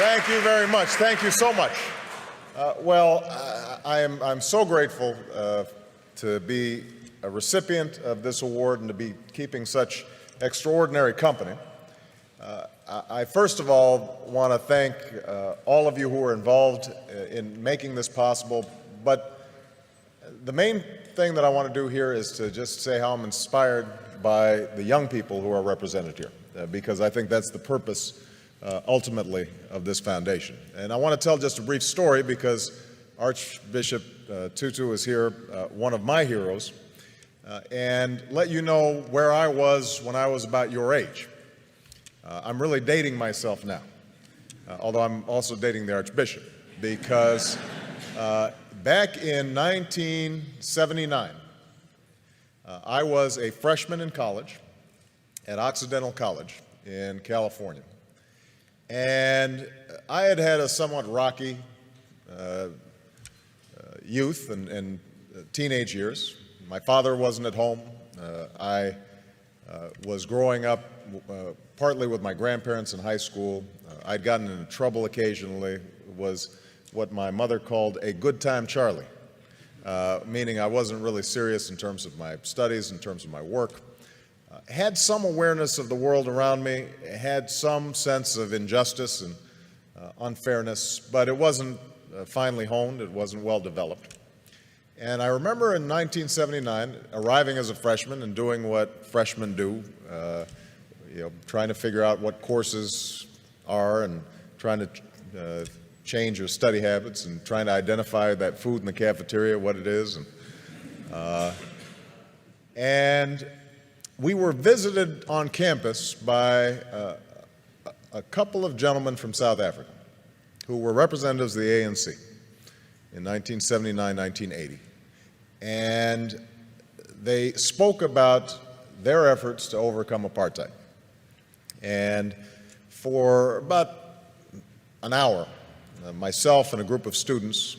Thank you very much. Thank you so much. I'm so grateful to be a recipient of this award and to be keeping such extraordinary company. I first of all want to thank all of you who were involved in making this possible, but the main thing that I want to do here is to just say how I'm inspired by the young people who are represented here, because I think that's the purpose ultimately of this foundation. And I want to tell just a brief story because Archbishop Tutu is here, one of my heroes, and let you know where I was when I was about your age. I'm really dating myself now, although I'm also dating the Archbishop, because back in 1979, I was a freshman in college at Occidental College in California. And I had had a somewhat rocky youth and teenage years. My father wasn't at home. I was growing up partly with my grandparents in high school. I'd gotten into trouble occasionally. It was what my mother called a good time Charlie, meaning I wasn't really serious in terms of my studies, in terms of my work. Had some awareness of the world around me, had some sense of injustice and unfairness, but it wasn't finely honed, it wasn't well developed. And I remember in 1979 arriving as a freshman and doing what freshmen do, trying to figure out what courses are and trying to change your study habits and trying to identify that food in the cafeteria, what it is. And we were visited on campus by a couple of gentlemen from South Africa who were representatives of the ANC in 1979, 1980. And they spoke about their efforts to overcome apartheid. And for about an hour, myself and a group of students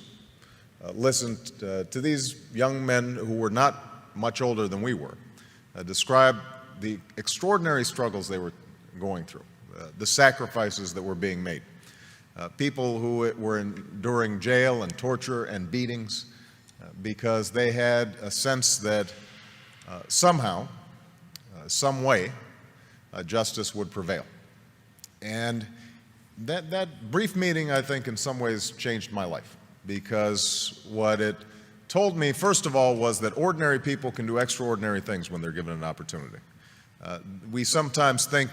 listened to these young men who were not much older than we were describe the extraordinary struggles they were going through, the sacrifices that were being made, people who were enduring jail and torture and beatings because they had a sense that somehow, some way, justice would prevail. And that brief meeting, I think, in some ways changed my life, because what it told me, first of all, was that ordinary people can do extraordinary things when they're given an opportunity. We sometimes think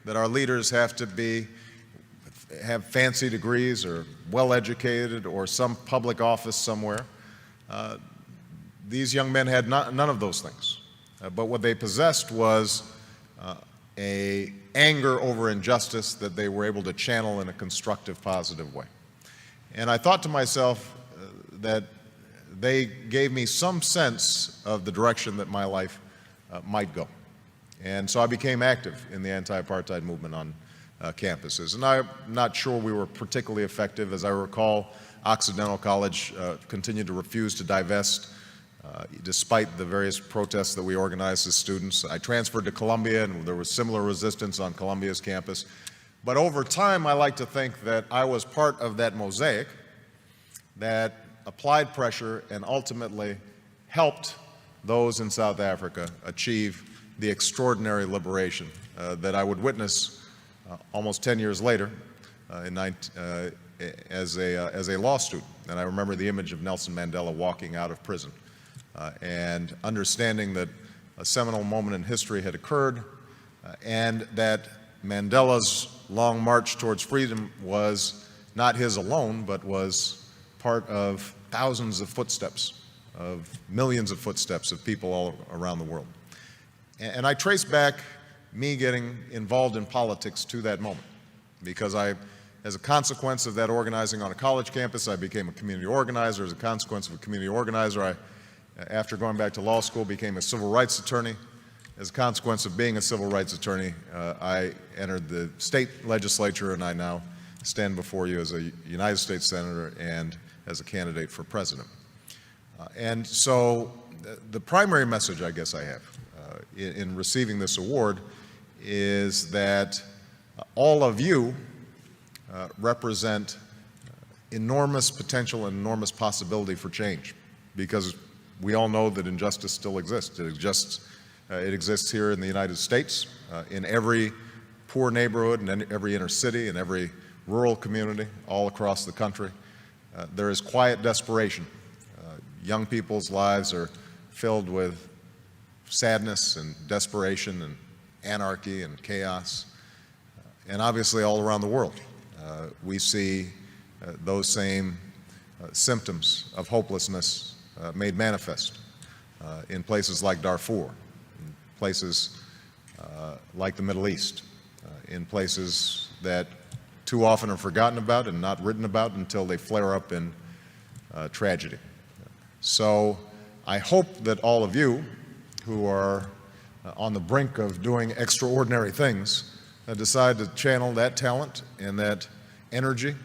that our leaders have to have fancy degrees or well-educated or some public office somewhere. These young men had none of those things. But what they possessed was an anger over injustice that they were able to channel in a constructive, positive way. And I thought to myself that they gave me some sense of the direction that my life might go. And so I became active in the anti-apartheid movement on campuses. And I'm not sure we were particularly effective. As I recall, Occidental College continued to refuse to divest despite the various protests that we organized as students. I transferred to Columbia, and there was similar resistance on Columbia's campus. But over time, I like to think that I was part of that mosaic that applied pressure and ultimately helped those in South Africa achieve the extraordinary liberation that I would witness almost 10 years later as a law student. And I remember the image of Nelson Mandela walking out of prison and understanding that a seminal moment in history had occurred and that Mandela's long march towards freedom was not his alone, but was part of thousands of footsteps, of millions of footsteps of people all around the world. And I trace back me getting involved in politics to that moment, because as a consequence of that organizing on a college campus, I became a community organizer. As a consequence of a community organizer, after going back to law school, became a civil rights attorney. As a consequence of being a civil rights attorney, I entered the state legislature, and I now stand before you as a United States Senator and as a candidate for president. And so the primary message I guess I have in receiving this award is that all of you represent enormous potential and enormous possibility for change, because we all know that injustice still exists. It exists here in the United States, in every poor neighborhood, and in every inner city, and every rural community, all across the country. There is quiet desperation. Young people's lives are filled with sadness and desperation and anarchy and chaos. And obviously all around the world, we see those same symptoms of hopelessness made manifest in places like Darfur, in places like the Middle East, in places that too often are forgotten about and not written about until they flare up in tragedy. So I hope that all of you who are on the brink of doing extraordinary things decide to channel that talent and that energy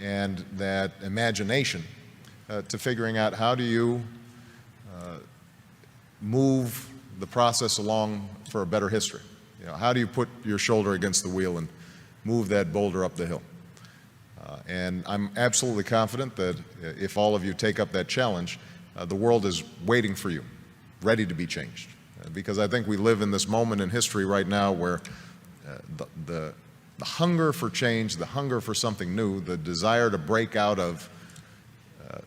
and that imagination to figuring out how do you move the process along for a better history. You know, how do you put your shoulder against the wheel and move that boulder up the hill? And I'm absolutely confident that if all of you take up that challenge, the world is waiting for you, ready to be changed. Because I think we live in this moment in history right now where the hunger for change, the hunger for something new, the desire to break out of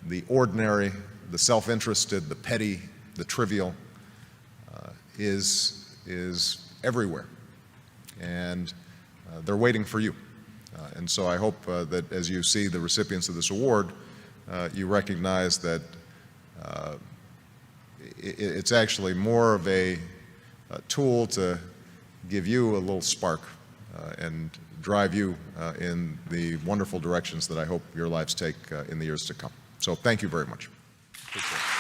the ordinary, the self-interested, the petty, the trivial, is everywhere. And they're waiting for you. And so I hope that as you see the recipients of this award, you recognize that it's actually more of a tool to give you a little spark and drive you in the wonderful directions that I hope your lives take in the years to come. So thank you very much. Appreciate it.